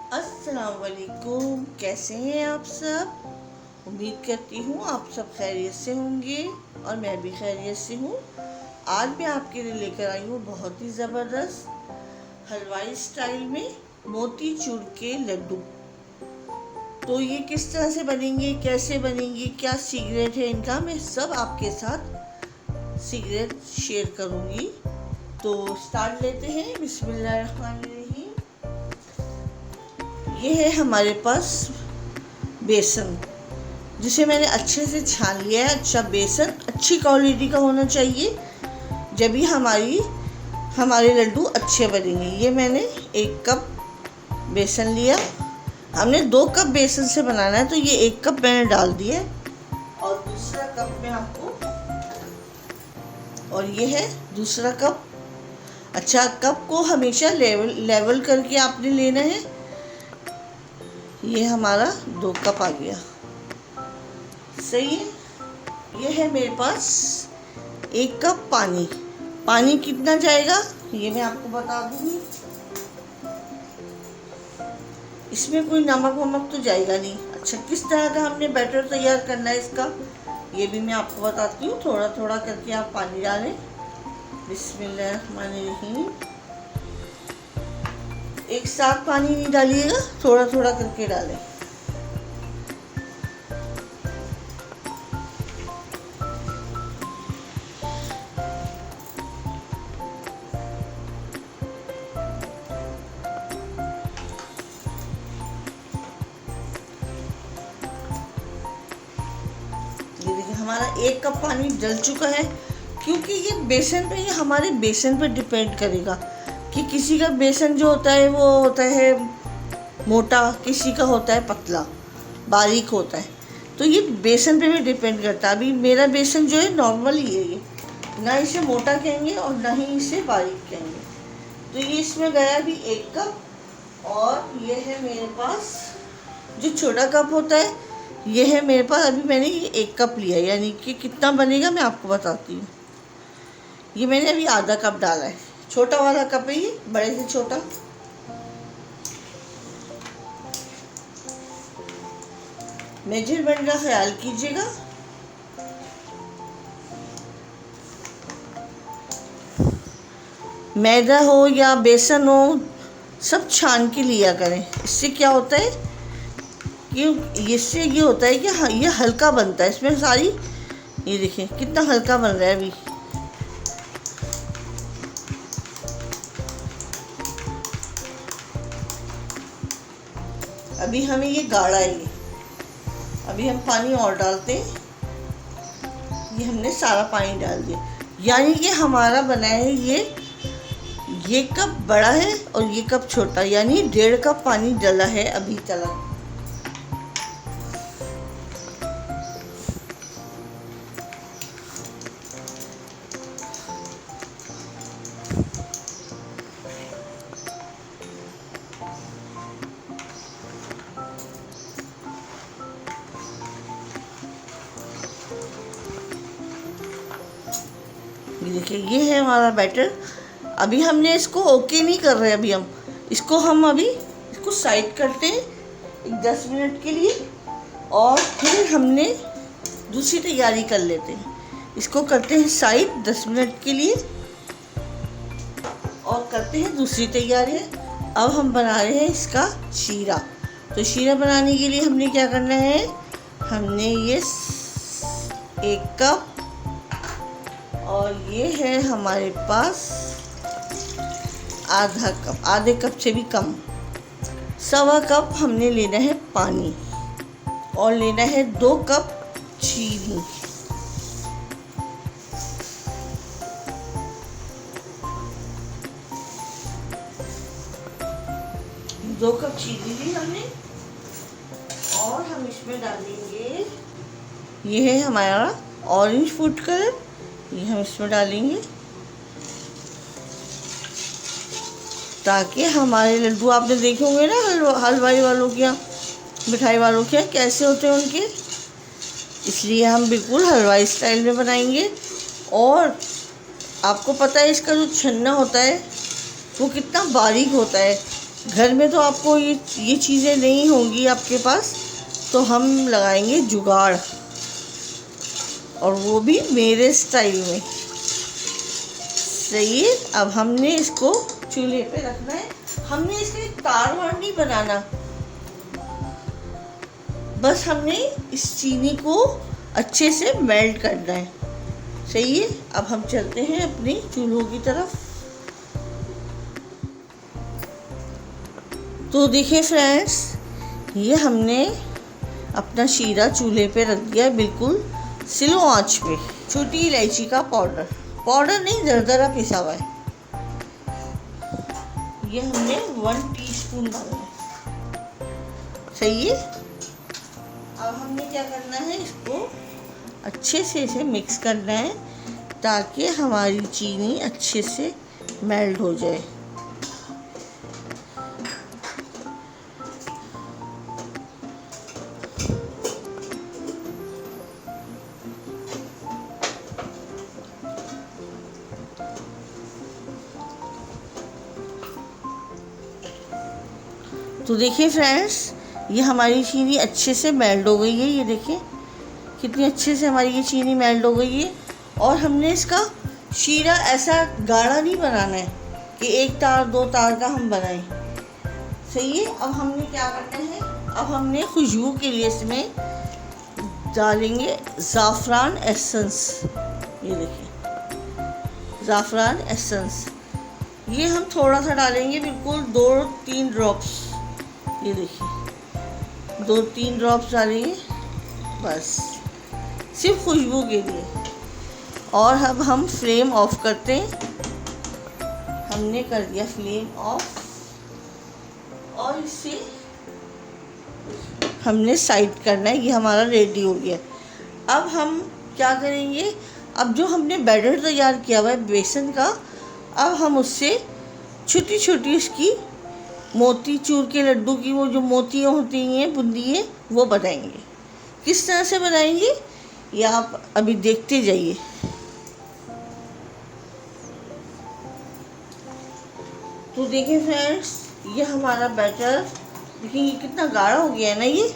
अस्सलाम वालेकुम। कैसे हैं आप सब? उम्मीद करती हूँ आप सब खैरियत से होंगे और मैं भी खैरियत से हूँ। आज मैं आपके लिए लेकर आई हूँ बहुत ही ज़बरदस्त हलवाई स्टाइल में मोती चूर के लड्डू। तो ये किस तरह से बनेंगे, कैसे बनेंगे, क्या सीक्रेट है इनका, मैं सब आपके साथ सीक्रेट शेयर करूँगी। तो स्टार्ट लेते हैं। बिस्मिल्लाहिर्रहमानिर्रहीम। ये है हमारे पास बेसन, जिसे मैंने अच्छे से छान लिया है। अच्छा बेसन अच्छी क्वालिटी का होना चाहिए, जब भी हमारे लड्डू अच्छे बनेंगे। ये मैंने 1 कप बेसन लिया। हमने 2 कप बेसन से बनाना है, तो ये 1 कप मैंने डाल दिया। और दूसरा कप में आपको, और ये है दूसरा कप। अच्छा, कप को हमेशा लेवल करके आपने लेना है। ये हमारा 2 कप आ गया, सही है। ये है मेरे पास 1 कप पानी। पानी कितना जाएगा ये मैं आपको बता दूंगी। इसमें कोई नमक वमक तो जाएगा नहीं। अच्छा, किस तरह का हमने बैटर तैयार करना है इसका, ये भी मैं आपको बताती हूँ। थोड़ा थोड़ा करके आप पानी डालें। बिस्मिल्लाहिर्रहमानिर्रहीम। एक साथ पानी नहीं डालिएगा, थोड़ा थोड़ा करके डालें। ये देखिए हमारा 1 कप पानी जल चुका है। क्योंकि ये बेसन पे, ये हमारे बेसन पे डिपेंड करेगा कि किसी का बेसन जो होता है वो होता है मोटा, किसी का होता है पतला, बारीक होता है। तो ये बेसन पे भी डिपेंड करता है। अभी मेरा बेसन जो है नॉर्मल ही है, ये ना इसे मोटा कहेंगे और ना ही इसे बारीक कहेंगे। तो ये इसमें गया भी 1 कप। और ये है मेरे पास जो छोटा कप होता है, ये है मेरे पास। अभी मैंने ये 1 कप लिया, यानी कि कितना बनेगा मैं आपको बताती हूँ। ये मैंने अभी आधा कप डाला है। छोटा वाला कप है ये, बड़े से छोटा। मेजरमेंट का ख्याल कीजिएगा। मैदा हो या बेसन हो, सब छान के लिया करें। इससे क्या होता है कि इससे ये होता है कि ये हल्का बनता है। इसमें सारी, ये देखिए कितना हल्का बन रहा है अभी। अभी हमें ये गाढ़ा है ये। अभी हम पानी और डालते हैं। ये हमने सारा पानी डाल दिया, यानी कि हमारा बना है ये कप बड़ा है और ये कप छोटा, यानी 1.5 कप पानी डाला है अभी तक। ये देखिए ये है हमारा बैटर। अभी हमने इसको ओके नहीं कर रहे, अभी हम अभी इसको साइड करते हैं 10 मिनट के लिए। और फिर हमने दूसरी तैयारी कर लेते हैं। इसको करते हैं साइड 10 मिनट के लिए और करते हैं दूसरी तैयारी। अब हम बना रहे हैं इसका शीरा। तो शीरा बनाने के लिए हमने क्या करना है, हमने ये 1 कप, और ये है हमारे पास आधा कप, आधे कप से भी कम, 1.25 कप हमने लेना है पानी और लेना है 2 कप चीनी। दो कप चीनी ली हमने। और हम इसमें डालेंगे, ये है हमारा ऑरेंज फूड कलर, ये हम इसमें डालेंगे ताकि हमारे लड्डू, आपने देखे होंगे ना हलवाई वालों के यहाँ, मिठाई वालों के यहाँ कैसे होते हैं उनके, इसलिए हम बिल्कुल हलवाई स्टाइल में बनाएंगे। और आपको पता है इसका जो छन्ना होता है वो कितना बारीक होता है। घर में तो आपको ये चीज़ें नहीं होंगी आपके पास, तो हम लगाएंगे जुगाड़, और वो भी मेरे स्टाइल में। सही है। अब हमने इसको चूल्हे पे रखना है। हमने इसका एक तार वार नहीं बनाना, बस हमने इस चीनी को अच्छे से मेल्ट करना है। सही है। अब हम चलते हैं अपनी चूल्हों की तरफ। तो देखिए फ्रेंड्स, ये हमने अपना शीरा चूल्हे पे रख दिया है, बिल्कुल स्लो आंच पे। छोटी इलायची का पाउडर नहीं, दरदरा पिसा हुआ है, ये हमने 1 टीस्पून डालना है। सही है। अब हमने क्या करना है, इसको अच्छे से इसे मिक्स करना है ताकि हमारी चीनी अच्छे से मेल्ट हो जाए। तो देखिए फ्रेंड्स, ये हमारी चीनी अच्छे से मेल्ट हो गई है। ये देखिए कितनी अच्छे से हमारी ये चीनी मेल्ट हो गई है। और हमने इसका शीरा ऐसा गाढ़ा नहीं बनाना है कि 1 तार 2 तार का हम बनाएं। सही है। अब हमने क्या करना है, अब हमने खुशबू के लिए इसमें डालेंगे ज़ाफ़रान एसेंस। ये देखिए ज़ाफ़रान एसेंस, ये हम थोड़ा सा डालेंगे, बिल्कुल 2-3 ड्रॉप्स। ये देखिए 2-3 ड्रॉप्स डालेंगे बस, सिर्फ खुशबू के लिए। और अब हम फ्लेम ऑफ करते हैं। हमने कर दिया फ्लेम ऑफ, और इसे हमने साइड करना है। ये हमारा रेडी हो गया। अब हम क्या करेंगे, अब जो हमने बैटर तैयार किया हुआ है बेसन का, अब हम उससे छोटी छोटी इसकी मोती चूर के लड्डू की वो जो मोतियाँ होती हैं, बूंदी है, वो बनाएंगे। किस तरह से बनाएंगे ये आप अभी देखते जाइए। तो देखिए फ्रेंड्स, ये हमारा बैटर देखिए ये कितना गाढ़ा हो गया है ना। ये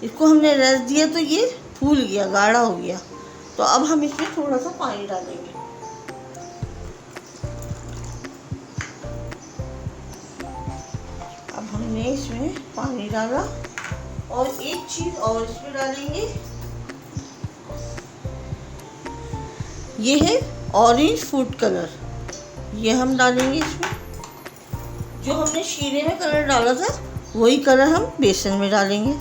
इसको हमने रेस्ट दिया तो ये फूल गया, गाढ़ा हो गया। तो अब हम इसमें थोड़ा सा पानी डालेंगे। अब हमने इसमें पानी डाला, और एक चीज़ और इसमें डालेंगे, ये है ऑरेंज फूड कलर। ये हम डालेंगे इसमें। जो हमने शीरे में कलर डाला था वही कलर हम बेसन में डालेंगे।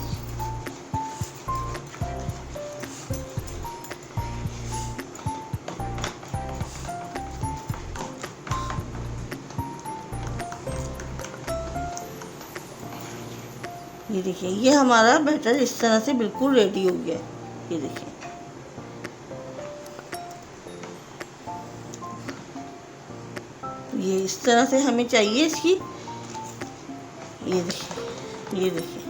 ये देखिए ये हमारा बैटर इस तरह से बिल्कुल रेडी हो गया है। ये देखिए ये इस तरह से हमें चाहिए इसकी। ये देखिए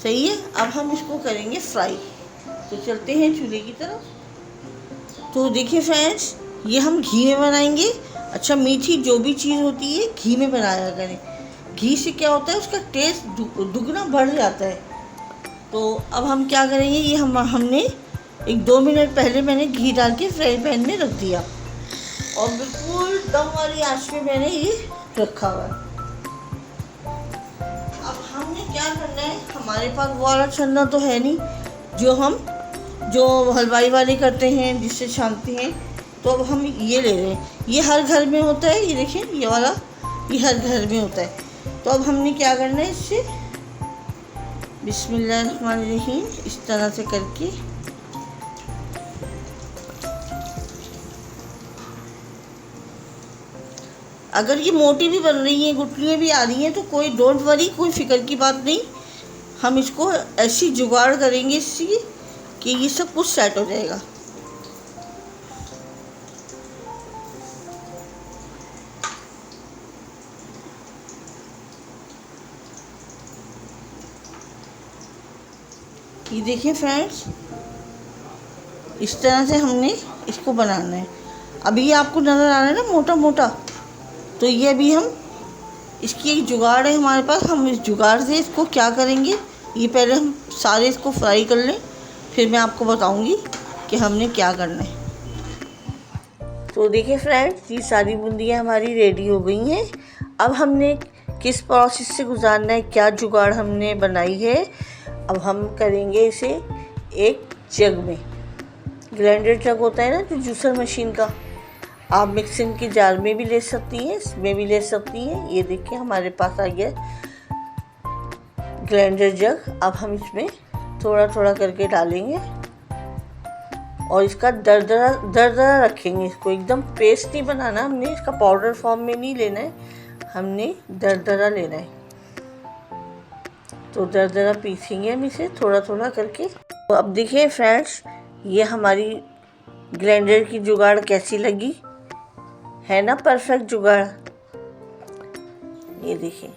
सही है। अब हम इसको करेंगे फ्राई। तो चलते हैं चूल्हे की तरफ। तो देखिए फ्रेंड्स, ये हम घी में बनाएंगे। अच्छा, मीठी जो भी चीज़ होती है घी में बनाया करें। घी से क्या होता है, उसका टेस्ट दुगना बढ़ जाता है। तो अब हम क्या करेंगे, ये हमने 1-2 मिनट पहले मैंने घी डाल के फ्राई पैन में रख दिया, और बिल्कुल दम वाली आंच पे मैंने ये रखा हुआ है। अब हमने क्या करना है, हमारे पास वो वाला छन्ना तो है नहीं जो हलवाई वाले करते हैं, जिससे छानते हैं। तो अब हम ये ले रहे हैं। ये हर घर में होता है। ये देखिए ये वाला, ये हर घर में होता है। तो अब हमने क्या करना है, इससे बिस्मिल्लाहिर्रहमानिर्रहीम इस तरह से करके अगर ये मोटी भी बन रही हैं, गुठलियाँ भी आ रही हैं, तो कोई डोंट वरी, कोई फिक्र की बात नहीं। हम इसको ऐसी जुगाड़ करेंगे इसकी कि ये सब कुछ सेट हो जाएगा। ये देखिए फ्रेंड्स, इस तरह से हमने इसको बनाना है। अभी ये आपको नज़र आ रहा है ना मोटा मोटा, तो ये अभी हम इसकी एक जुगाड़ है हमारे पास। हम इस जुगाड़ से इसको क्या करेंगे, ये पहले हम सारे इसको फ्राई कर लें, फिर मैं आपको बताऊंगी कि हमने क्या करना है। तो देखिए फ्रेंड्स, ये सारी बूंदियाँ हमारी रेडी हो गई हैं। अब हमने किस प्रोसेस से गुजारना है, क्या जुगाड़ हमने बनाई है, अब हम करेंगे इसे एक जग में। ग्राइंडर जग होता है ना जो जूसर मशीन का, आप मिक्सिंग की जार में भी ले सकती हैं, इसमें भी ले सकती हैं। ये देखिए हमारे पास आ गया ग्राइंडर जग। अब हम इसमें थोड़ा थोड़ा करके डालेंगे और इसका दरदरा रखेंगे। इसको एकदम पेस्ट नहीं बनाना हमने, इसका पाउडर फॉर्म में नहीं लेना है, हमने दरदरा लेना है। तो दरदरा पीसेंगे हम इसे थोड़ा थोड़ा करके। तो अब देखिए फ्रेंड्स, ये हमारी ग्राइंडर की जुगाड़ कैसी लगी, है ना परफेक्ट जुगाड़। ये देखिए,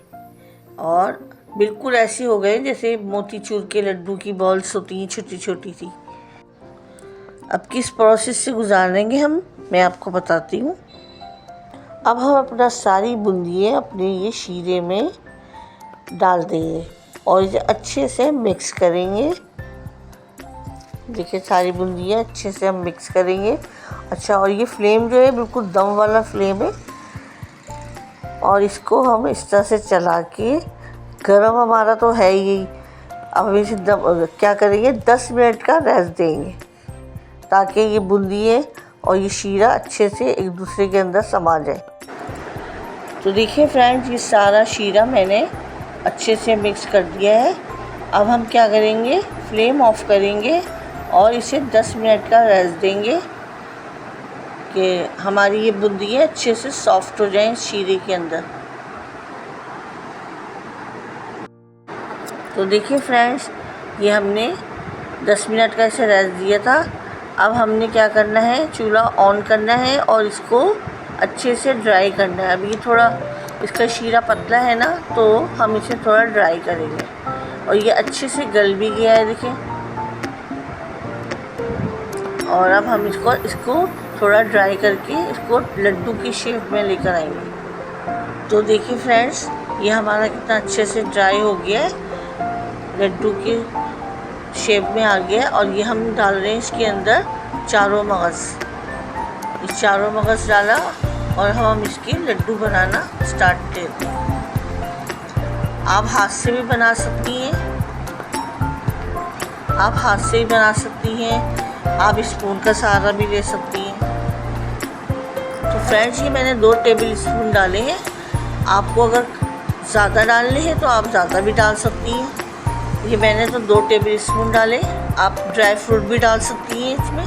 और बिल्कुल ऐसी हो गए जैसे मोतीचूर के लड्डू की बॉल्स होती हैं छोटी छोटी सी। अब किस प्रोसेस से गुजारेंगे हम, मैं आपको बताती हूँ। अब हम अपना सारी बूंदियाँ अपने ये शीरे में डाल देंगे और इसे अच्छे से मिक्स करेंगे। देखिए सारी बूंदियाँ अच्छे से हम मिक्स करेंगे। अच्छा, और ये फ्लेम जो है बिल्कुल दम वाला फ्लेम है, और इसको हम इस तरह से चला के, गरम हमारा तो है ही। अब हम इसे क्या करेंगे, 10 मिनट का रेस्ट देंगे ताकि ये बूंदियाँ और ये शीरा अच्छे से एक दूसरे के अंदर समा जाए। तो देखिए फ्रेंड्स, ये सारा शीरा मैंने अच्छे से मिक्स कर दिया है। अब हम क्या करेंगे, फ्लेम ऑफ करेंगे और इसे 10 मिनट का रेस्ट देंगे कि हमारी ये बूंदियाँ अच्छे से सॉफ्ट हो जाएं शीरे के अंदर। तो देखिए फ्रेंड्स, ये हमने 10 मिनट का इसे रेस्ट दिया था। अब हमने क्या करना है, चूल्हा ऑन करना है और इसको अच्छे से ड्राई करना है। अब ये थोड़ा इसका शीरा पतला है ना, तो हम इसे थोड़ा ड्राई करेंगे। और ये अच्छे से गल भी गया है देखिए। और अब हम इसको थोड़ा ड्राई करके इसको लड्डू की शेप में लेकर आएंगे। तो देखिए फ्रेंड्स, ये हमारा कितना अच्छे से ड्राई हो गया है, लड्डू के शेप में आ गया। और ये हम डाल रहे हैं इसके अंदर चारों मगज़। ये चारों मगज़ डाला और हम इसके लड्डू बनाना स्टार्ट करते हैं। आप हाथ से भी बना सकती हैं, आप हाथ से भी बना सकती हैं, आप स्पून का सहारा भी ले सकती हैं। तो फ्रेंड्स, ये मैंने 2 टेबल स्पून डाले हैं। आपको अगर ज़्यादा डालने हैं तो आप ज़्यादा भी डाल सकती हैं। ये मैंने तो 2 टेबल स्पून डाले। आप ड्राई फ्रूट भी डाल सकती हैं इसमें,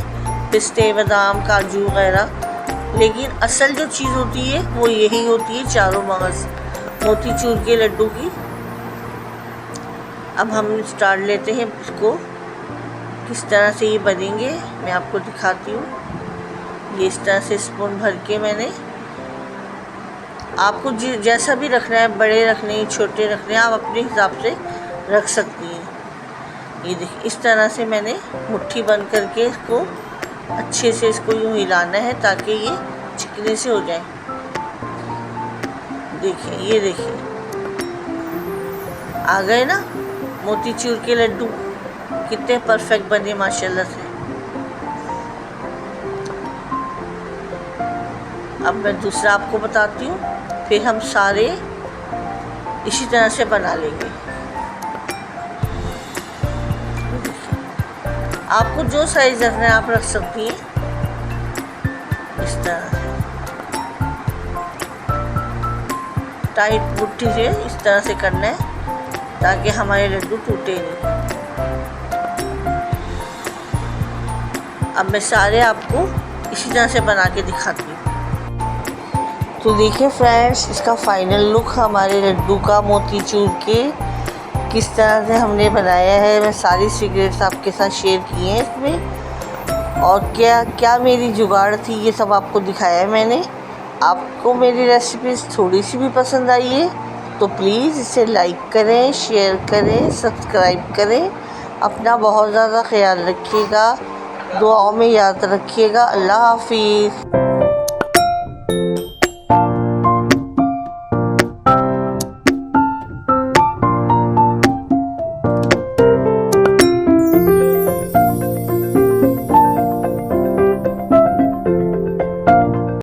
पिस्ते, बादाम, काजू वगैरह। लेकिन असल जो चीज़ होती है वो यही होती है, चारों मगज़ मोतीचूर के लड्डू की। अब हम स्टार्ट लेते हैं इसको, किस तरह से ये बनेंगे मैं आपको दिखाती हूँ। ये इस तरह से स्पून भर के मैंने, आपको जैसा भी रखना है, बड़े रखने हैं, छोटे रखने हैं, आप अपने हिसाब से रख सकती हैं। ये देखिए, इस तरह से मैंने मुट्ठी बंद करके इसको अच्छे से इसको यूँ हिलाना है ताकि ये चिकने से हो जाए। देखिए, ये देखिए आ गए ना मोतीचूर के लड्डू, कितने परफेक्ट बने माशाल्लाह से। अब मैं दूसरा आपको बताती हूँ, फिर हम सारे इसी तरह से बना लेंगे। आपको जो साइज रखना है आप रख सकती हैं इस तरह से। टाइट मुट्ठी से इस तरह से करना है ताकि हमारे लड्डू टूटे नहीं। अब मैं सारे आपको इसी तरह से बना के दिखाती हूँ। तो देखिए फ्रेंड्स, इसका फाइनल लुक हमारे लड्डू का मोतीचूर के किस तरह से हमने बनाया है। मैं सारी सीक्रेट्स आपके साथ शेयर किए हैं इसमें, और क्या क्या मेरी जुगाड़ थी ये सब आपको दिखाया है मैंने। आपको मेरी रेसिपीज़ थोड़ी सी भी पसंद आई है तो प्लीज़ इसे लाइक करें, शेयर करें, सब्सक्राइब करें। अपना बहुत ज़्यादा ख्याल रखिएगा, दुआओं में याद रखिएगा। अल्लाह हाफिज़।